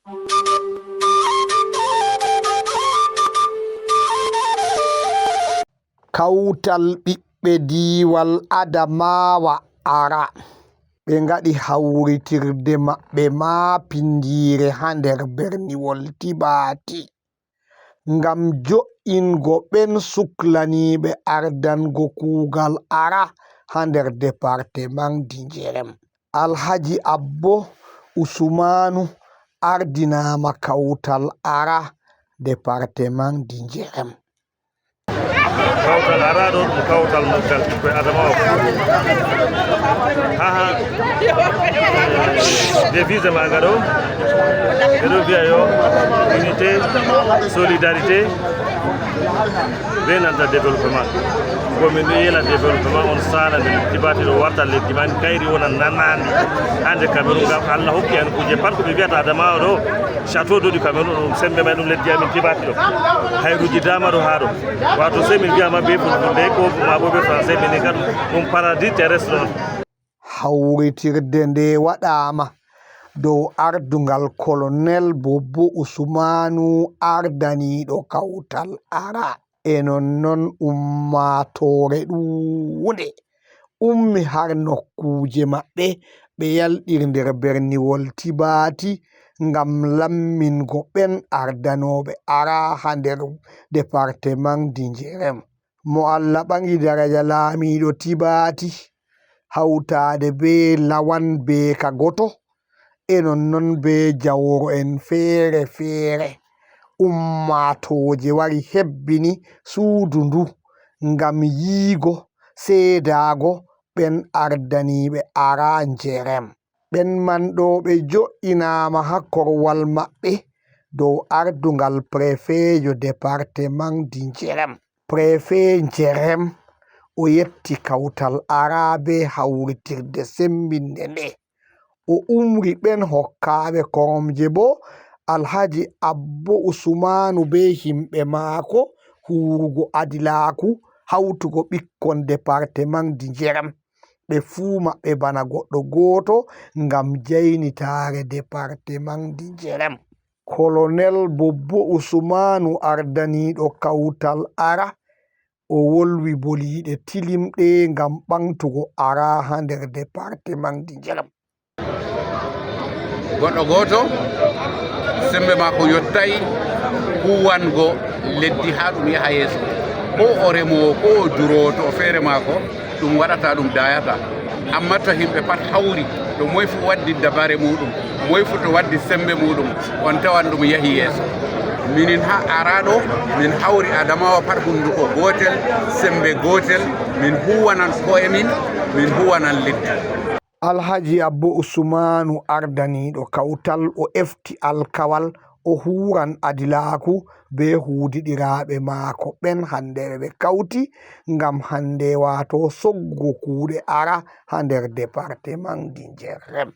Kawtal ɓiɓɓe diwal Adamawa ara ɓe ngaɗi hawritirde maɓɓe maapindiire ha nder berniwol Tibati ngam jo'ingo ɓen suklaniiɓe ardango kuugal ara ha nder departement Dinjerem. Alhadji Ousmanu Abbo ardinaama Kawtal ara departement Dinjerem. Kawtal araɗo ɗum kawtal moftal ɓiɓɓe Adamawa haha devise maga ɗo ɓeɗo wiya yo unité solidarité be nanta développement komin ɗo yela développement on sala nde Tibati ɗo warta leddi man kayri wona nanandi hande Cameroun ngam Allah hokki en kuje pat ko ɓe wiyata Adamawa ɗo château d'eau du Cameroun ɗum sembe may ɗum leddi amin Tibati ɗo hayruji dama ɗo ha ɗo wato se min wiyama be fulfulde ko ma bo be français min kadi ɗum paradis terrestre on. Hawritirde nde waɗama dow ardungal colonel Bobo Ousmanu ardaniɗo Kawtal ara e nonnon ummatore ɗuunde ummi har nokkuje maɓɓe ɓe yalɗiri nder berniwol Tibati ngam lammingo ɓen ardanoɓe ara ha nder département Dinjerem. Mo Allah ɓangi daraja laamiɗo Tibati hawtade be lawan be kagoto e nonnon be jawro en feere feere ummatoje wari hebbini suudu ndu ngam yiigo seedago ɓen ardaniɓe ara njerem. ɓen man ɗo ɓe jo'inaama ha korwal maɓɓe dow ardungal préfejo département Dinjerem. Préfet Njerem o yetti Kawtal ara be hawritirde sembinde nde o umri ɓen hokkaaɓe koromje bo Alhadji Ousmanu be himɓe maako huurugo adilaaku hawtugo ɓikkon département Dinjerem ɓe fuu maɓɓe bana goɗɗo gooto ngam jaynitaare département Dinjerem. Colonel Bobo Ousmanu ardaniɗo Kawtal ara o wolwi boliiɗe tilimɗe ngam ɓamtugo ara ha nder département Dinjerem. Goɗɗo gooto sembe maako yottay huwango leddi ha ɗum yaha yeeso ko o remowo ko o durowo to o feere maako ɗum waɗata ɗum dayata amma to himɓe pat hawri to moy fu waddi dabare muɗum moy fu to waddi sembe muɗum on tawan ɗum yahi yeeso. Minin ha araɗo min hawri Adamawa pat hunduko gotel sembe gotel min huwanan ko'e min huwanan leddi. Alhadji Ousmanu ardaniɗo Kawtal o efti alkawal o huran adilaaku be huudiɗiraaɓe maako ɓen hande ɓe kawti ngam hande wato soggo kuuɗe ara ha nder département Dinjerem.